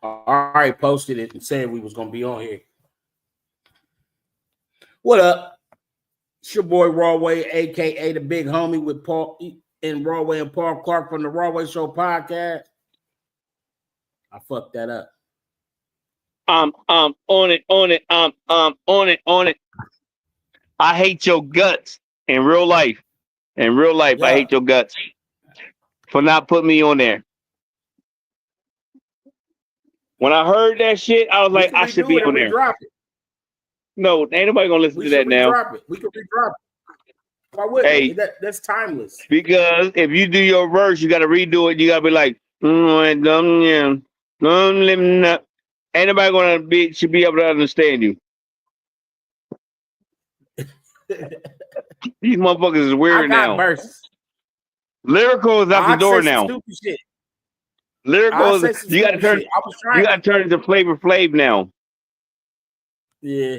All right, posted it and said we was gonna be on here. What up? It's your boy Rawway, aka the Big Homie, with Paul and Rawway and Paul Clark from the Rawway Show podcast. I fucked that up. On it. I hate your guts in real life. In real life, I hate your guts for not putting me on there. When I heard that shit, I was like, I should be on there. No, ain't nobody gonna listen to that now. We can redrop it. Why wouldn't hey, that's timeless. Because if you do your verse, you gotta redo it. You gotta be like, ain't nobody should be able to understand you. These motherfuckers is weird now. Verses. Lyrical is out the door now. Shit. Lyrical is, you gotta turn. You gotta turn into Flavor Flav now. Yeah,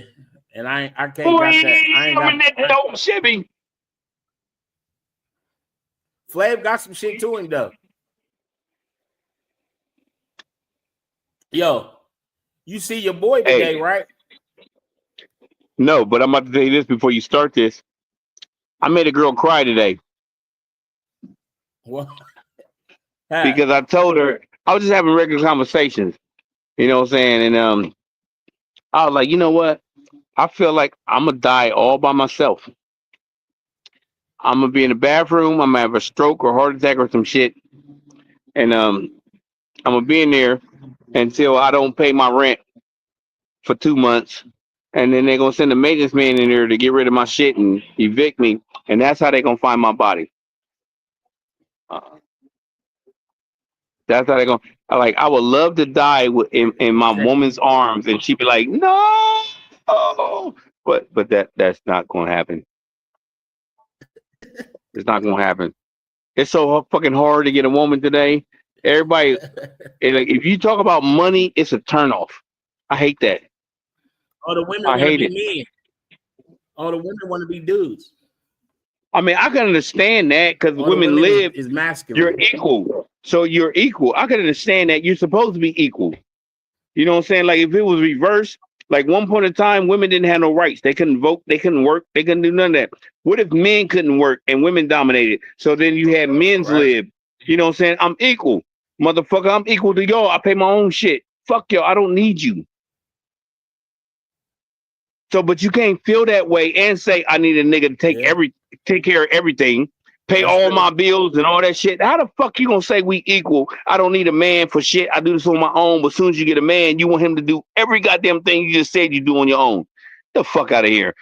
and I can't got that. I ain't got that Chevy. Flav got some shit to him though. Yo, you see your boy today, right? No, but I'm about to tell you this before you start this. I made a girl cry today. What? Because I told her, I was just having regular conversations. You know what I'm saying? And I was like, you know what? I feel like I'm gonna die all by myself. I'm gonna be in the bathroom, I'm gonna have a stroke or heart attack or some shit. And I'm gonna be in there until I don't pay my rent for 2 months. And then they're gonna send a maintenance man in there to get rid of my shit and evict me. And that's how they're gonna find my body. That's how they're gonna. I would love to die in my woman's arms, and she'd be like, "No," but that's not gonna happen. It's not gonna happen. It's so fucking hard to get a woman today. Everybody, if you talk about money, it's a turnoff. I hate that. All the women want to be men. All the women want to be dudes. I mean, I can understand that because women live is masculine. You're equal. So you're equal. I can understand that you're supposed to be equal. You know what I'm saying? Like if it was reversed, like one point in time, women didn't have no rights. They couldn't vote. They couldn't work. They couldn't do none of that. What if men couldn't work and women dominated? So then you had men's lib. You know what I'm saying? I'm equal. Motherfucker, I'm equal to y'all. I pay my own shit. Fuck y'all. I don't need you. So, but you can't feel that way and say, I need a nigga to take care of everything. Pay all my bills and all that shit. How the fuck you gonna say we equal? I don't need a man for shit. I do this on my own. But as soon as you get a man, you want him to do every goddamn thing you just said you do on your own. Get the fuck out of here.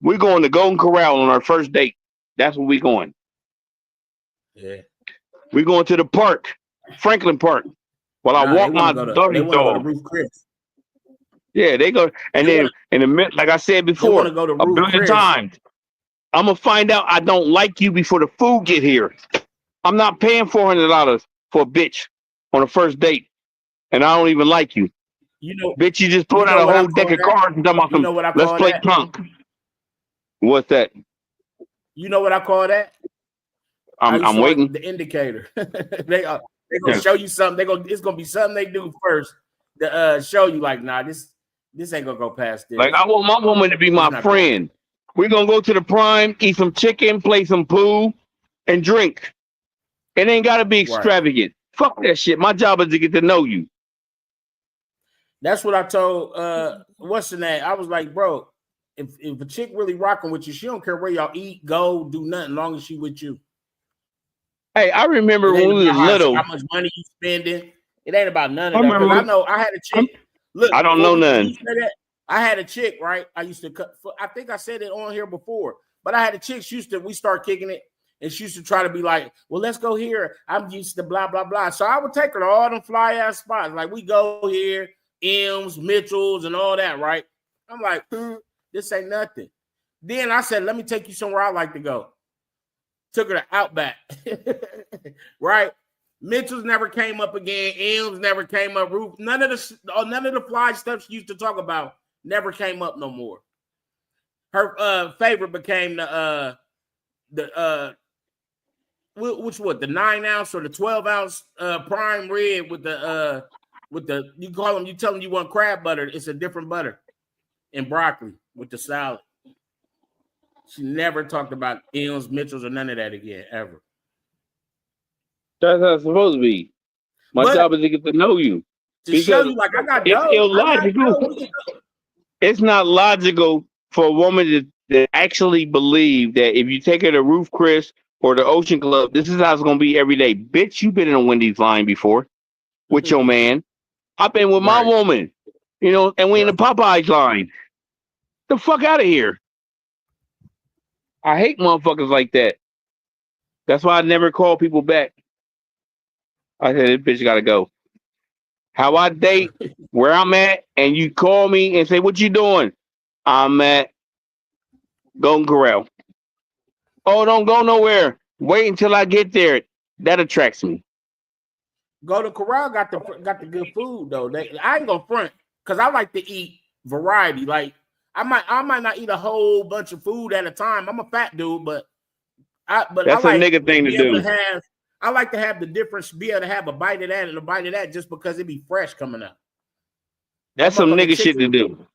We're going to Golden Corral on our first date. That's where we're going. Yeah. We're going to the park, Franklin Park, while I walk my doggy dog. Yeah, they go. And then in a minute, like I said before, a billion times. I'm gonna find out I don't like you before the food get here. I'm not paying $400 for a bitch on a first date, and I don't even like you. You know, bitch, you just put out a whole deck of cards and talking about let's play punk. What's that? You know what I call that? I'm waiting. The indicator. they gonna show you something. It's gonna be something they do first to show you like, nah, this ain't gonna go past this. Like I want my woman to be my friend. We're going to go to the Prime, eat some chicken, play some pool, and drink. It ain't got to be extravagant. Fuck that shit. My job is to get to know you. That's what I told, what's the name? I was like, bro, if a chick really rocking with you, she don't care where y'all eat, go, do nothing, as long as she with you. Hey, I remember when we was little. How much money you spending. It ain't about none of that. I know I had a chick. Look, I don't know none. I had a chick, right? I used to cut. I think I said it on here before, but I had a chick. We start kicking it, and she used to try to be like, "Well, let's go here. I'm used to blah blah blah." So I would take her to all them fly ass spots. Like we go here, M's, Mitchell's, and all that, right? I'm like, this ain't nothing. Then I said, "Let me take you somewhere I like to go." Took her to Outback, right? Mitchell's never came up again. M's never came up. None of the fly stuff she used to talk about never came up no more. Her favorite became the 9 ounce or the 12 ounce prime rib with the with the you call them. You tell them you want crab butter. It's a different butter and broccoli with the salad. She never talked about M's, Mitchell's, or none of that again ever. That's how it's supposed to be. My job is to get to know you. To show you, like, I got dough. It's illogical. It's not logical for a woman to actually believe that if you take her to Roof Chris or the Ocean Club, this is how it's gonna be every day. Bitch, you've been in a Wendy's line before with your man. I've been with my woman, you know, and we in the Popeyes line. The fuck out of here. I hate motherfuckers like that. That's why I never call people back. I said, this bitch gotta go. How I date, where I'm at, and you call me and say, what you doing? I'm at Golden Corral. Oh, don't go nowhere. Wait until I get there. That attracts me. Golden Corral got the good food though. I ain't gonna front because I like to eat variety. Like I might not eat a whole bunch of food at a time. I'm a fat dude, but that's I like a nigga thing to do. I like to have the difference, be able to have a bite of that and a bite of that just because it be fresh coming out. That's some nigga shit to do.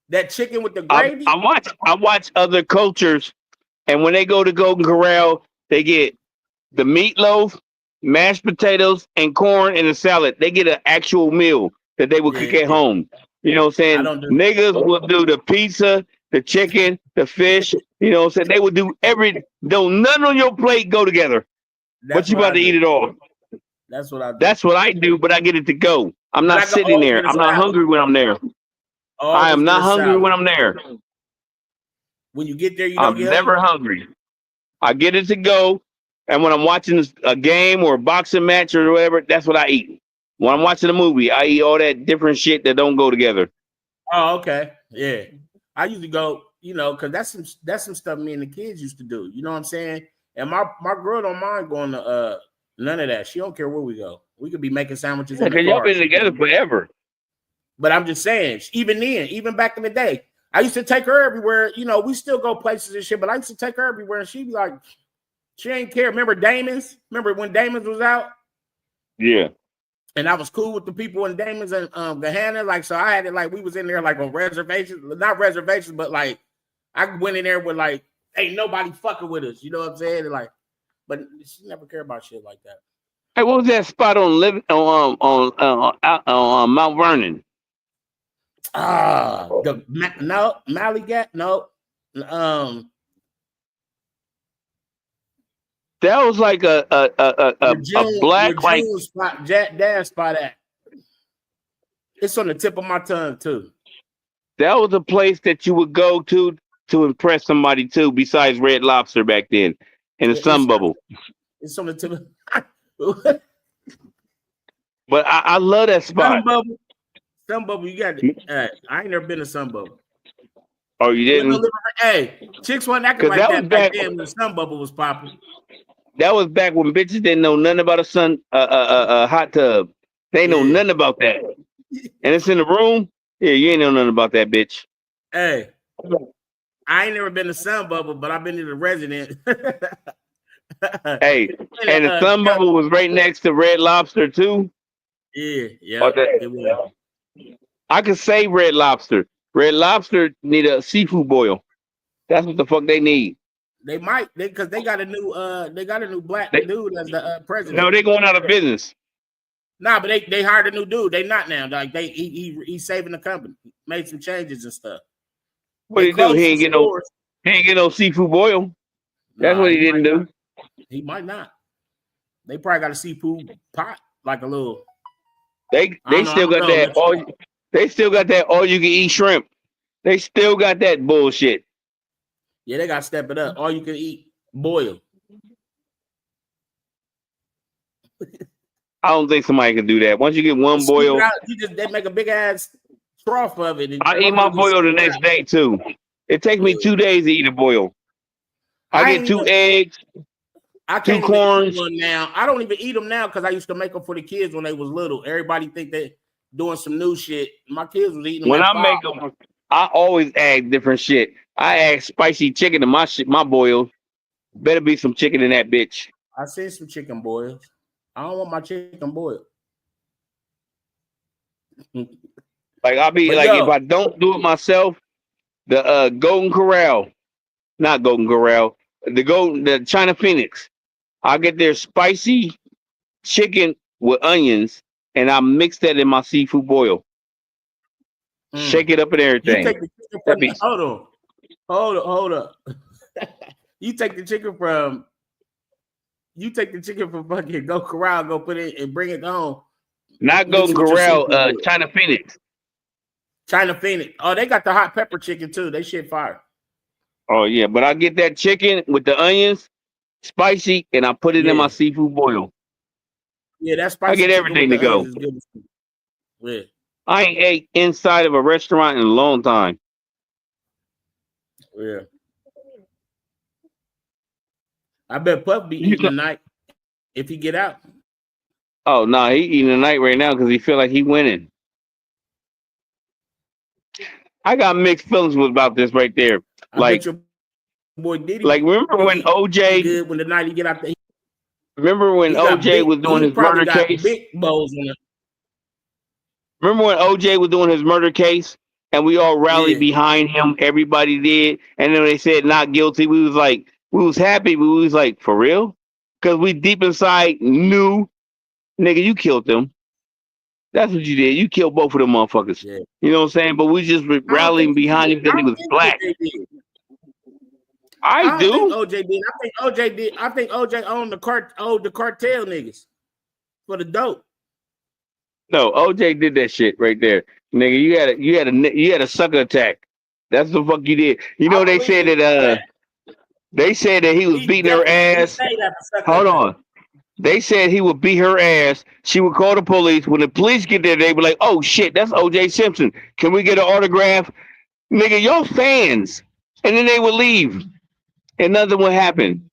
That chicken with the gravy. I watch other cultures, and when they go to Golden Corral, they get the meatloaf, mashed potatoes, and corn and a salad. They get an actual meal that they would cook at home. You know what I'm saying? Niggas will do the pizza, the chicken, the fish. You know what I'm saying? They would do none on your plate go together. But you about to eat it all. That's what I do. That's what I do, but I get it to go. I'm not sitting there. I'm not hungry when I'm there. I am not hungry when I'm there. When you get there, you don't get never hungry. I get it to go. And when I'm watching a game or a boxing match or whatever, that's what I eat. When I'm watching a movie, I eat all that different shit that don't go together. Oh, okay. Yeah. I usually go, you know, because that's some stuff me and the kids used to do. You know what I'm saying? And my girl don't mind going to none of that. She don't care where we go. We could be making sandwiches. Because y'all been together forever. But I'm just saying, even then, even back in the day, I used to take her everywhere. You know, we still go places and shit, but I used to take her everywhere, and she'd be like, she ain't care. Remember Damon's? Remember when Damon's was out? Yeah. And I was cool with the people in Damon's and Gahanna. Like, so I had it like we was in there like on reservations, not reservations, but like I went in there with like, ain't nobody fucking with us. You know what I'm saying? And like, but she never cared about shit like that. Hey, what was that spot on Mount Vernon? Malligat, no. That was like a black like spot, dad spot at. It's on the tip of my tongue too. That was a place that you would go to impress somebody too, besides Red Lobster back then in the Sun Bubble. It's on the tip of But I love that spot. Sun Bubble, you got I ain't never been to Sun Bubble. Oh, you didn't? Hey, chicks wasn't acting like that back then when the Sun Bubble was popping. That was back when bitches didn't know nothing about a hot tub. They know nothing about that. And it's in the room. Yeah, you ain't know nothing about that, bitch. Hey, I ain't never been to Sun Bubble, but I've been to the Resident. Hey, and the Sun Bubble was right next to Red Lobster too. Yeah. It was. I could say Red Lobster. Red Lobster need a seafood boil. That's what the fuck they need. They might, because they got a new black dude as the president. No, they going out of business. Nah, but they hired a new dude. They not now. Like he's saving the company. Made some changes and stuff. What he do? He ain't get no seafood boil. That's what he didn't do. He might not. They probably got a seafood pot, like a little. They still got that. They still got that all you can eat shrimp. They still got that bullshit. Yeah, they got to step it up. All you can eat, boil. I don't think somebody can do that. Once you get one boil, they make a big ass trough of it. I eat my boil the next day too. It takes me 2 days to eat a boil. I get 2 eggs, I can't 2 corns. Eat one now. I don't even eat them now because I used to make them for the kids when they was little. Everybody think they doing some new shit. My kids was eating them. When I make them, I always add different shit. I add spicy chicken to my boils. Better be some chicken in that bitch. I said some chicken boils. I don't want my chicken boiled. Like I'll be But like, if yo, I don't do it myself, the Golden Corral, not Golden Corral, the China Phoenix. I get their spicy chicken with onions, and I mix that in my seafood boil. Shake it up and you everything. take the chicken That from be hold up. You take the chicken from fucking Go Corral, go put it and bring it home. not Mix Golden it with your Corral, seafood. China Phoenix. China Phoenix. Oh, they got the hot pepper chicken too. They shit fire. Oh yeah, but I get that chicken with the onions, spicy, and I put it in my seafood boil. Yeah, that I spicy get chicken with everything the to onions go. is good. Yeah. I ain't ate inside of a restaurant in a long time. Yeah. I bet Puff be eating tonight if he get out. Oh no, he eating tonight right now because he feel like he winning. I got mixed feelings about this right there. I bet your boy Diddy remember when OJ? Good when the night he get out there. Remember when OJ was doing his murder case? Big bowls in it. Remember when OJ was doing his murder case and we all rallied behind him? Everybody did, and then they said not guilty. We was happy, but we was like, for real? Because we deep inside knew, nigga, you killed them. That's what you did. You killed both of them motherfuckers. Yeah. You know what I'm saying? But we just rallying behind him because he was black. I do. Think OJ did. I think OJ did. I think OJ owned the cartel niggas for the dope. No, OJ did that shit right there, nigga. You had a sucker attack. That's the fuck you did. You know they said that he was beating her ass. Hold on. They said he would beat her ass. She would call the police. When the police get there, they be like, "Oh shit, that's OJ Simpson. Can we get an autograph, nigga? Y'all fans." And then they would leave, and nothing would happen.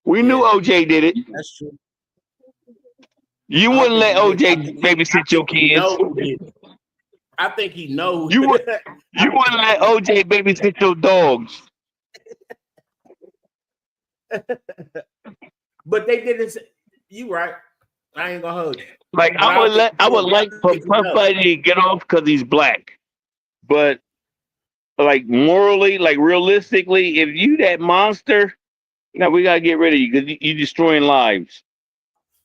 We knew OJ did it. That's true. You wouldn't let OJ babysit your kids. I think he knows. You wouldn't let OJ babysit your dogs. But they didn't. You right. I ain't gonna hold you. Like I would like for somebody to get off because he's black, but like morally, like realistically, if you that monster, now we gotta get rid of you because you destroying lives.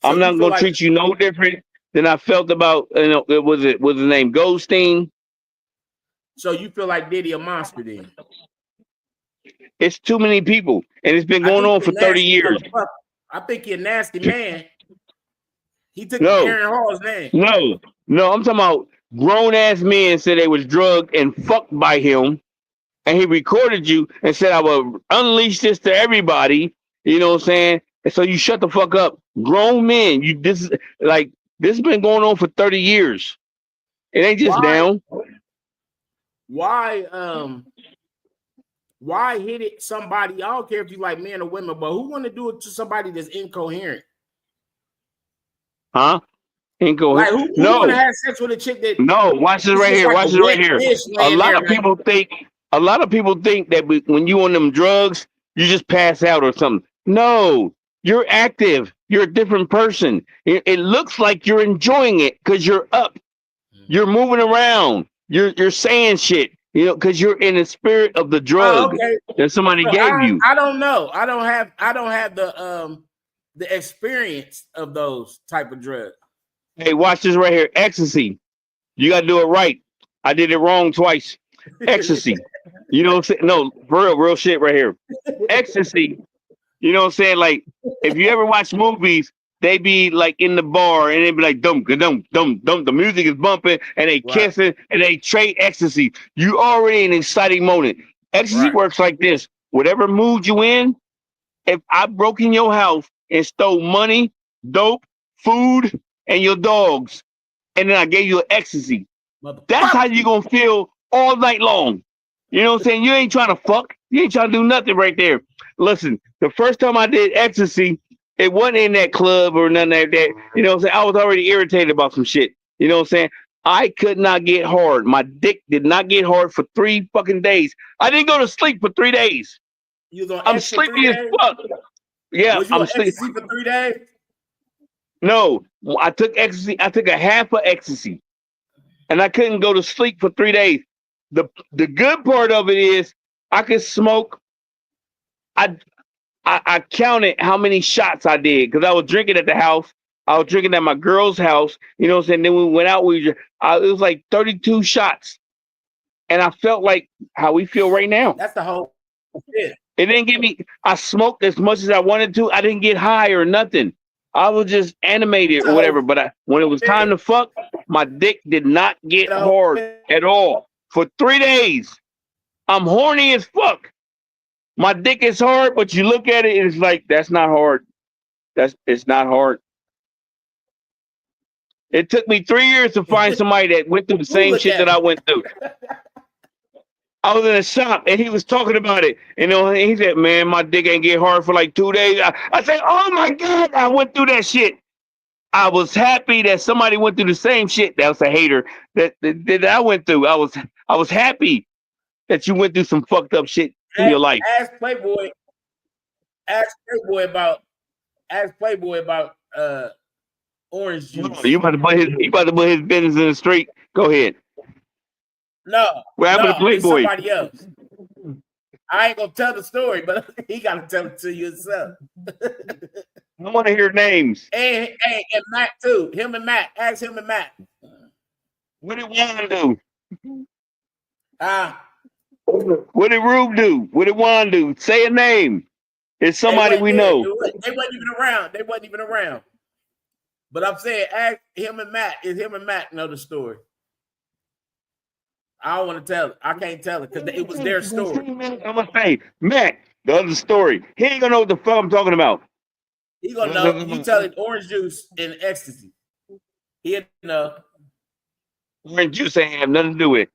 So I'm not gonna treat you no different than I felt about was his name Goldstein. So you feel like Diddy a monster then? It's too many people, and it's been going on for 30 years. I think you're a nasty man. He took Aaron Hall's name. No, I'm talking about grown ass men said they was drugged and fucked by him, and he recorded you and said I will unleash this to everybody. You know what I'm saying? And so you shut the fuck up, grown men. This has been going on for 30 years. It ain't just down. Why hit it somebody? I don't care if you like men or women, but who want to do it to somebody that's incoherent? Huh? Incoherent? Like who want to have sex with a chick that? No, watch this right here. Watch this right here. A lot of people think that when you on them drugs, you just pass out or something. No, you're active. You're a different person. It looks like you're enjoying it because you're up. You're moving around. You're saying shit. You know, because you're in the spirit of the drug that somebody gave you. I don't know. I don't have the experience of those type of drugs. Hey, watch this right here. Ecstasy. You gotta do it right. I did it wrong twice. Ecstasy. You know what I'm saying? No, real shit right here. Ecstasy. You know what I'm saying? Like, if you ever watch movies, they be like in the bar and they be like dum dum dum dum. The music is bumping and they kissing and they trade ecstasy. You already in an exciting moment. Ecstasy works like this. Whatever mood you in, if I broke in your house and stole money, dope, food, and your dogs, and then I gave you an ecstasy, that's how you gonna feel all night long. You know what I'm saying? You ain't trying to fuck. You ain't trying to do nothing right there. Listen, the first time I did ecstasy, it wasn't in that club or nothing like that. You know what I'm saying? I was already irritated about some shit. You know what I'm saying? I could not get hard. My dick did not get hard for 3 fucking days. I didn't go to sleep for 3 days. I'm sleepy as fuck. Yeah, I'm sleepy for 3 days. No, I took ecstasy. I took a half of ecstasy. and I couldn't go to sleep for 3 days. The good part of it is I could smoke. I counted how many shots I did because I was drinking at the house. I was drinking at my girl's house. You know what I'm saying? Then we went out. It was like 32 shots. And I felt like how we feel right now. That's the whole shit. It didn't give me, I smoked as much as I wanted to. I didn't get high or nothing. I was just animated or whatever. But when it was time to fuck, my dick did not get hard at all. For 3 days, I'm horny as fuck. My dick is hard, but you look at it, it's like, that's not hard. It's not hard. It took me 3 years to find somebody that went through the same shit that I went through. I was in a shop and he was talking about it. You know, he said, man, my dick ain't get hard for like 2 days. I said, oh my God, I went through that shit. I was happy that somebody went through the same shit. That was a hater that I went through. I was happy that you went through some fucked up shit in your life. Ask Playboy about orange juice. You about to put his business in the street. Go ahead. No, what happened to Playboy? Somebody else. I ain't gonna tell the story, but he gotta tell it to you himself. I want to hear names. And Matt too. Him and Matt. Ask him and Matt. What did Juan do? What did Rube do? What did Juan do? Say a name. It's somebody we know. They wasn't even around. But I'm saying, ask him and Matt. Is him and Matt know the story? I don't want to tell it. I can't tell it because it was their story. I'm gonna say, Matt, the other story. He ain't gonna know what the fuck I'm talking about. He gonna know. You tell it orange juice and ecstasy. He'll know. Orange juice ain't have nothing to do with it.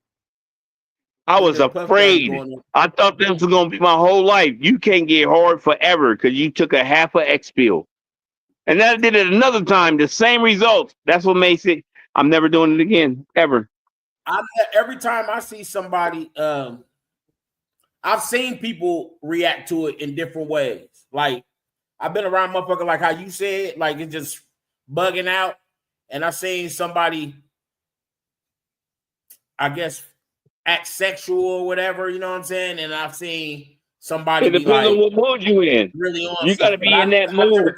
I was afraid. I thought this was gonna be my whole life. You can't get hard forever because you took a half of X pill. And then I did it another time, the same results. That's what makes it. I'm never doing it again, ever. Every time I see somebody, I've seen people react to it in different ways. Like, I've been around motherfucker like how you said, like it's just bugging out. And I've seen somebody, I guess, act sexual or whatever, you know what I'm saying? And I've seen somebody be like, what mood you in. Really on. You got to be in that mood.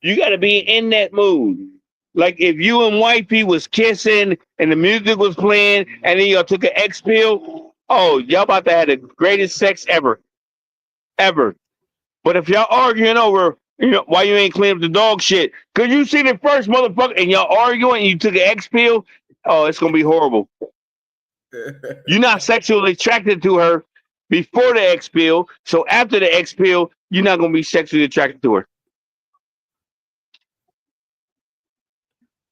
You got to be in that mood. Like if you and wifey was kissing and the music was playing and then y'all took an X pill, oh, y'all about to have the greatest sex ever. Ever. But if y'all arguing over, you know, why you ain't clean up the dog shit, because you seen it first, motherfucker, and y'all arguing and you took an X pill, oh, it's going to be horrible. You're not sexually attracted to her before the X pill, so after the X pill, you're not going to be sexually attracted to her.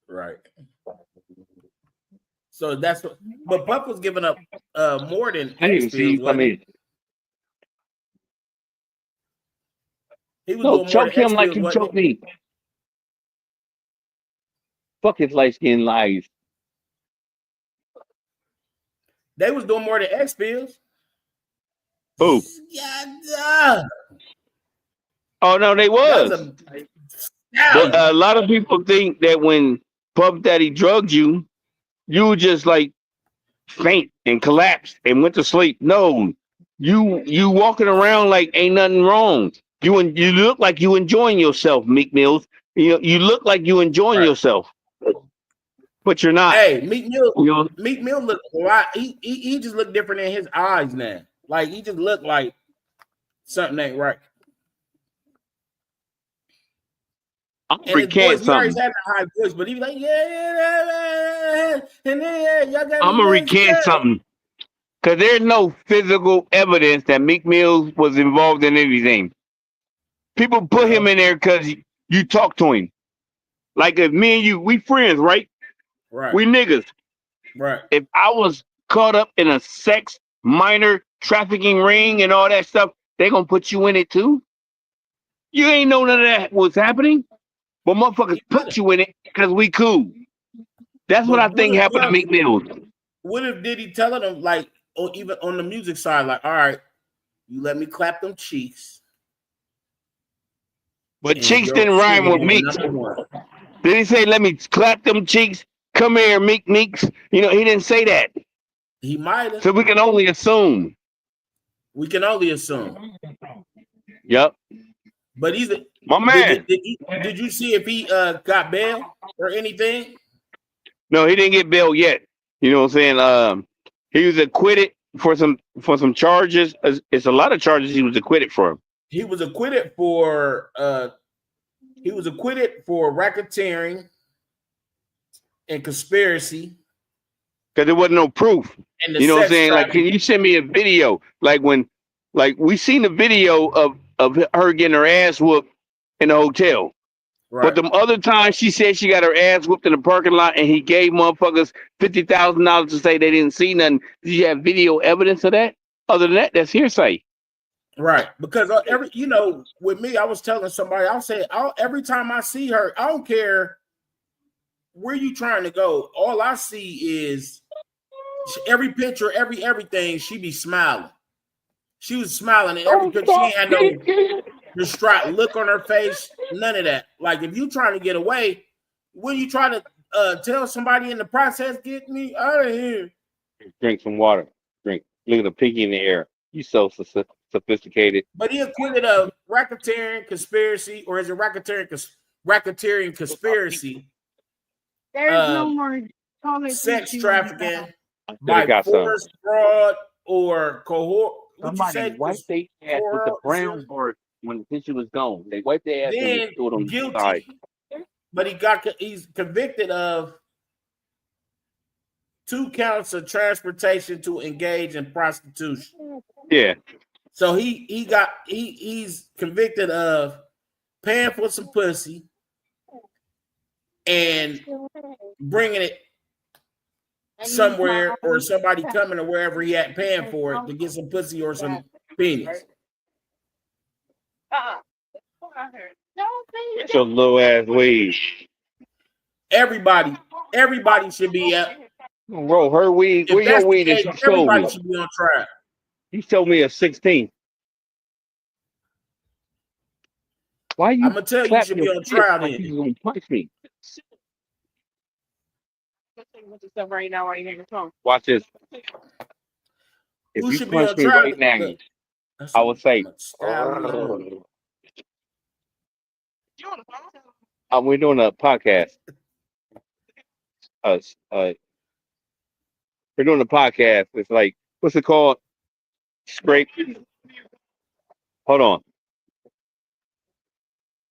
Right. So that's what, but Buck was giving up more than I didn't see you come in. He was doing choke him like you choked me. Fuck his light skin lies. They was doing more than X pills. Who? Yeah. Oh no, they was. But a lot of people think that when Puff Daddy drugged you, you were just like faint and collapsed and went to sleep. No, you walking around like ain't nothing wrong. You look like you enjoying yourself, Meek Mills. You look like you enjoying yourself, but you're not. Hey, Meek Mill, Meek Mill look a lot. He just look different in his eyes now. Like he just look like something ain't right. I'm recant something. He had a high voice, but he was like, I'm gonna recant something because there's no physical evidence that Meek Mills was involved in anything. People put him in there because you talk to him. Like if me and you, we friends, right? Right. We niggas. Right. If I was caught up in a sex minor trafficking ring and all that stuff, they gonna put you in it too. You ain't know none of that was happening. But motherfuckers put you in it because we cool. That's what I think happened to Meek Mills. What if Diddy telling them, like, or even on the music side, like, all right, you let me clap them cheeks. But cheeks didn't rhyme with Meek. Did he say, let me clap them cheeks? come here, Meeks. You know, he didn't say that. He might have. So we can only assume. We can only assume. Yep. But he's my man. Did you see if he got bail or anything? No, he didn't get bail yet. You know what I'm saying? He was acquitted for some charges. It's a lot of charges he was acquitted for. He was acquitted for racketeering and conspiracy. Because there wasn't no proof. You know what I'm saying? Like, can you send me a video? Like we seen the video of her getting her ass whooped in the hotel. Right. But the other time she said she got her ass whooped in the parking lot and he gave motherfuckers $50,000 to say they didn't see nothing. Did you have video evidence of that? Other than that, that's hearsay. Right. Because with me, I was telling somebody, I'll say, every time I see her, I don't care where you trying to go. All I see is every picture, everything, she be smiling. She was smiling in every picture. She ain't had no distraught look on her face, none of that. Like, if you trying to get away, when you try to tell somebody in the process, get me out of here. Drink some water. Drink. Look at the pinky in the air. You so sophisticated. But he acquitted of racketeering conspiracy, or is it racketeering conspiracy? There's no more sex trafficking by force, fraud, or cohort. Somebody wiped their ass with the brown board when the picture was gone. They wiped their ass and threw it on the side. But he's convicted of 2 counts of transportation to engage in prostitution. Yeah. So he's convicted of paying for some pussy and bringing it somewhere, or somebody coming or wherever he had paying for it to get some pussy or some penis. It's a low ass weed. Everybody should be up. Roll her weed. Where your weed is? Everybody should be on trial. You showed me a 16. Why you? I'm gonna tell you, you should be on trial. Then you gonna punch me? Right now, while you're on. Watch this. If you punch me right now, I would say. We're doing a podcast. We're doing a podcast. It's like, what's it called? Scrape. Hold on.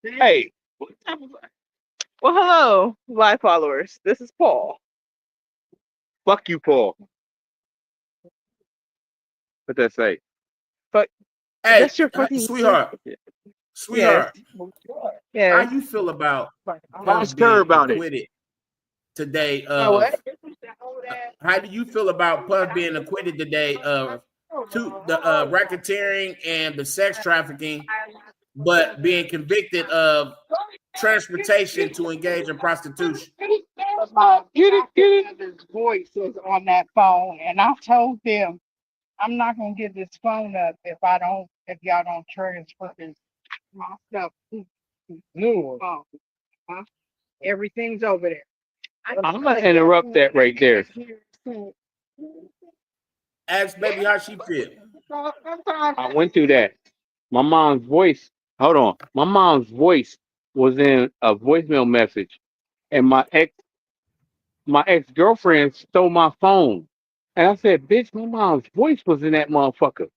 Hey. Well, hello, live followers. This is Paul. Fuck you, Paul. What that say? But hey, that's your fucking sweetheart. Sweetheart. Yeah. How you feel about Ask her about it today? How do you feel about Puff being acquitted today of the racketeering and the sex trafficking, but being convicted of transportation to engage in prostitution? Get it. His voice is on that phone, and I told them I'm not gonna get this phone up if y'all don't transfer my stuff. No. Everything's over there. I'm gonna interrupt that right there. Ask baby how she feel. I went through that. My mom's voice. Hold on. My mom's voice was in a voicemail message, and my ex-girlfriend stole my phone. And I said, bitch, my mom's voice was in that motherfucker.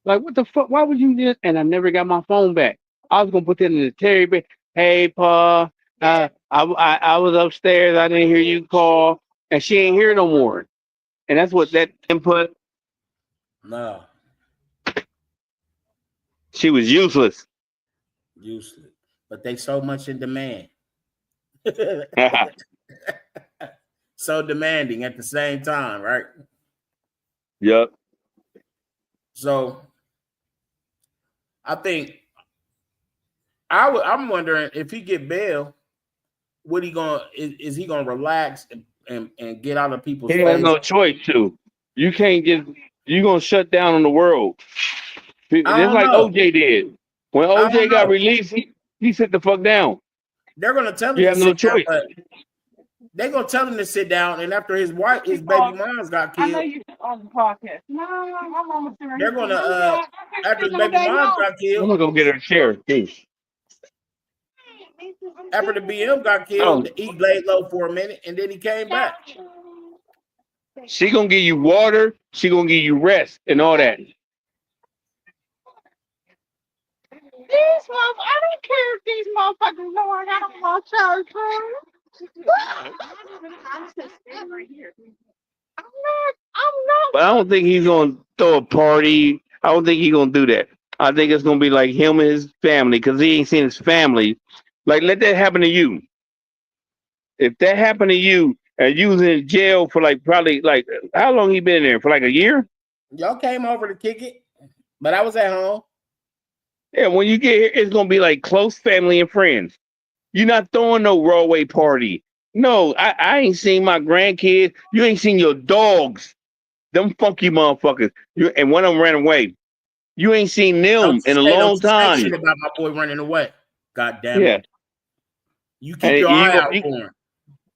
Like, what the fuck? Why would you do this? And I never got my phone back. I was going to put that in the Terry bed. Hey, Pa, I was upstairs. I didn't hear you call. And she ain't here no more. And that's what that input. No. She was useless. Useless. But they so much in demand. So demanding at the same time, right? Yep. So I think I'm wondering if he get bail, what he gonna is he gonna relax and get out of people's face? He has no choice to. You can't just you gonna shut down on the world. Just like OJ did. When OJ got released, he sit the fuck down. They're gonna tell you have no choice. They gonna tell him to sit down, and after his baby moms got I know killed, you on the podcast. No, I'm on the they're gonna after his baby moms got I'm killed, gonna go get her a chair, too. after the BM got killed, he laid low for a minute, and then he came back. She gonna give you water. She gonna give you rest and all that. These I don't care if these motherfuckers know I got on my child I'm not. But I don't think he's gonna throw a party. I don't think he's gonna do that. I think it's gonna be like him and his family, because he ain't seen his family. Like, let that happen to you. If that happened to you and you was in jail for like probably like how long he been there? For like a year? Y'all came over to kick it, but I was at home. Yeah, when you get here, it's gonna be like close family and friends. You're not throwing no Rollway party. No, I ain't seen my grandkids. You ain't seen your dogs. Them funky motherfuckers. And one of them ran away. You ain't seen them in a long time. Shit about my boy running away. God damn Yeah. it. You keep your eye out for him.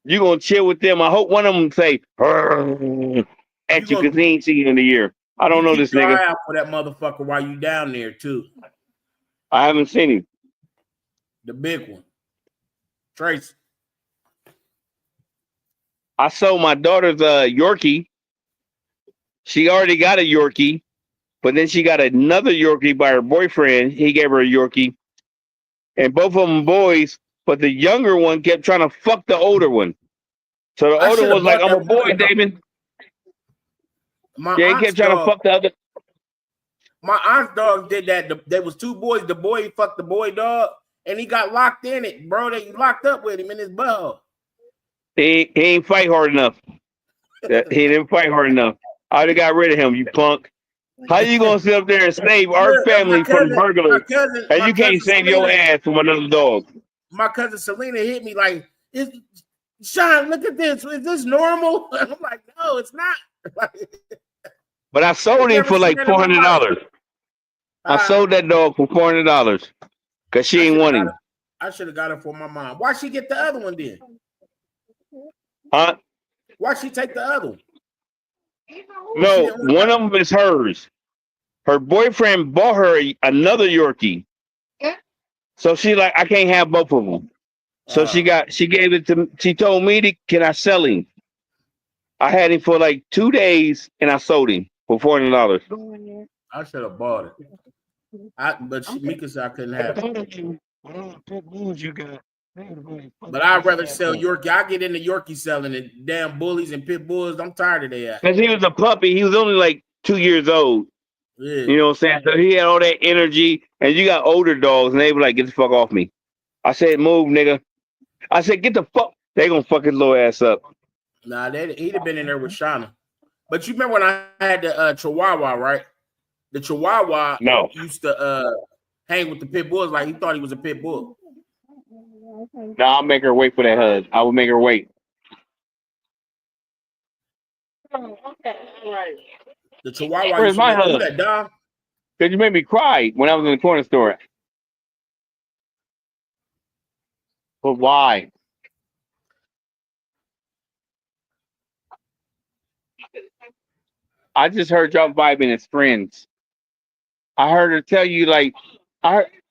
You gonna chill with them. I hope one of them say at you because he ain't seen you in a year. I don't know this nigga. Keep your eye out for that motherfucker while you down there too. I haven't seen him. The big one. Tracy. I sold my daughter's Yorkie. She already got a Yorkie, but then she got another Yorkie by her boyfriend. He gave her a Yorkie. And both of them boys, but the younger one kept trying to fuck the older one. So the older one was like, I'm a boy, David. Yeah, he kept trying to fuck the other. My aunt's dog did that. There was two boys. The boy fucked the boy dog, and he got locked in it, bro. They locked up with him in his butthole. He ain't fight hard enough. He didn't fight hard enough. I already got rid of him, you punk. How you gonna sit up there and save our family from burglars, and you can't save your ass from another dog? My cousin Selena hit me like, Sean, look at this. Is this normal? I'm like, no, it's not. But I sold him for like $400. I sold that dog for $400 because she ain't want him. I should have got it for my mom. Why she get the other one then? Huh? Why she take the other one? No, one of them is hers. Her boyfriend bought her another Yorkie. So she like, I can't have both of them. So she gave it to, she told me, can I sell him? I had him for like 2 days and I sold him for $400. I should have bought it. But Mika said I couldn't have it. But I'd rather sell Yorkie. I get into Yorkie selling it. Damn bullies and pit bulls. I'm tired of that. Because he was a puppy. He was only like 2 years old. Yeah. You know what I'm saying? So he had all that energy. And you got older dogs and they were like, get the fuck off me. I said, move, nigga. I said, get the fuck. They gonna fuck his little ass up. Nah, he'd have been in there with Shauna. But you remember when I had the Chihuahua, right? The Chihuahua used to hang with the pit bulls like he thought he was a pit bull. No, I'll make her wait for that hug. I will make her wait. Oh, okay, all right. The Chihuahua Where's my hug? That, dog. Because you made me cry when I was in the corner store. But why? I just heard y'all vibing as friends. I heard her tell you, like,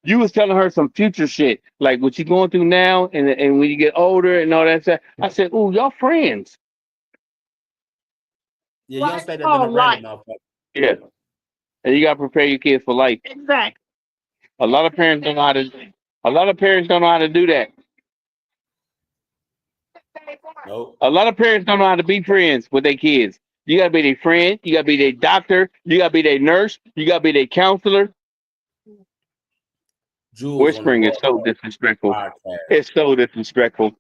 you was telling her some future shit, like what you going through now and when you get older and all that stuff. I said, ooh, y'all friends. Yeah, you don't say that to the random motherfucker. Yeah. And you gotta prepare your kids for life. Exactly. A lot of parents don't know how to do that. Nope. A lot of parents don't know how to be friends with their kids. You gotta be their friend, you gotta be their doctor, you gotta be their nurse, you gotta be their counselor. Jules Whispering is so disrespectful. Podcast. It's so disrespectful.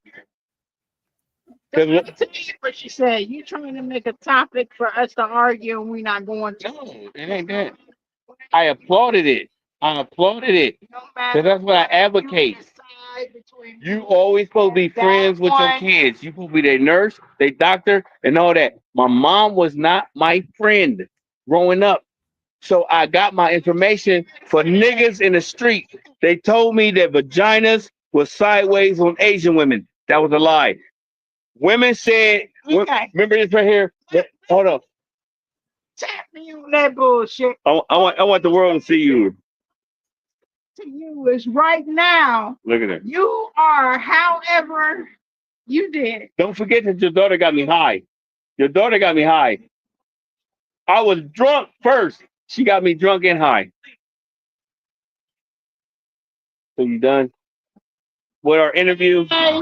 What she said, you trying to make a topic for us to argue and we're not going to. No, it ain't that. I applauded it. Because that's what I advocate. You always supposed to be friends with your kids. You supposed to be their nurse, their doctor, and all that. My mom was not my friend growing up. So I got my information for niggas in the street. They told me that vaginas was sideways on Asian women. That was a lie. Women said, Okay. remember this right here? Hold on. Tap me on that bullshit. I want the world to see you. To you is right now. Look at it. You are however you did. Don't forget that your daughter got me high. Your daughter got me high. I was drunk first. She got me drunk and high. So you done with our interview? Hey,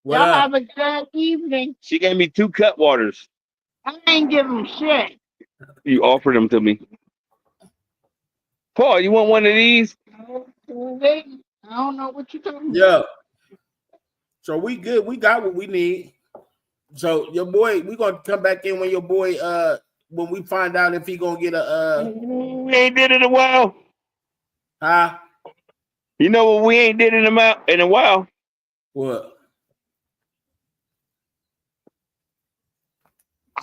What y'all up? have a good evening. She gave me 2 cut waters. I ain't giving shit. You offered them to me. Paul, you want one of these? I don't know what you're talking about. Yeah. So we good. We got what we need. So your boy, we gonna come back in when your boy when we find out if he gonna get a We ain't did it in a while. huh? You know what we ain't did in a while? What?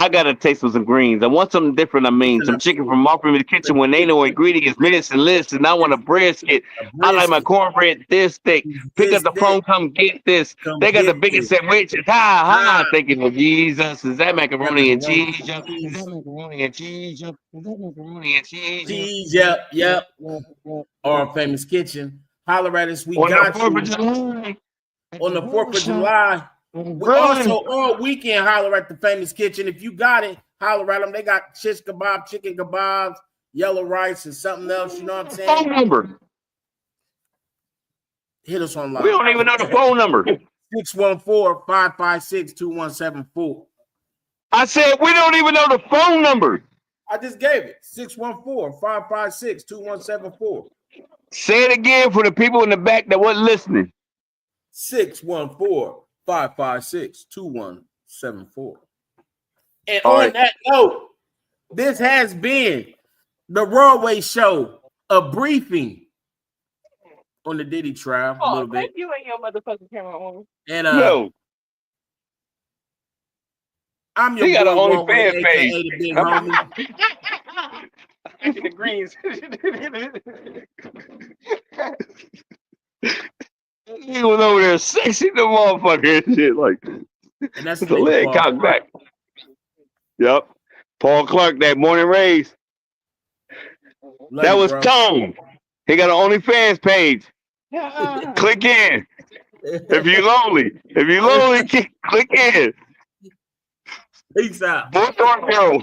I gotta taste some greens. I want something different. I mean, some chicken from Marfrey Kitchen when they know ingredients, minutes, and lists. And I want a brisket. I like my cornbread this thick. Pick up the phone, come get this. They got the biggest sandwiches. Ha. Thinking of Jesus. Is that macaroni and cheese? Is that macaroni and cheese? Is that macaroni and cheese? Cheese, yep. Our famous kitchen. Holler at us. We got you. On the 4th of July. We also all weekend holler at the famous kitchen. If you got it, holler at them. They got shish kebab, chicken kebabs, yellow rice, and something else. You know what I'm saying? Phone number. Hit us online. We don't even know the phone number. 614-556-2174. I said we don't even know the phone number. I just gave it. 614-556-2174. Say it again for the people in the back that wasn't listening. 614-556-2174. And All on right. that note, this has been the Broadway Show, a briefing on the Diddy trial a little bit. You and your motherfucking camera on. And Yo, I'm your he got boy, an One Way, OnlyFans aka page. the Big Homie. The greens. He was over there sexy the motherfucker and shit. Like, And that's the leg cocked back. Yep. Paul Clark, that morning race. That was Tone. He got an OnlyFans page. Click in. If you lonely. Click in. Peace out. Boy, don't go.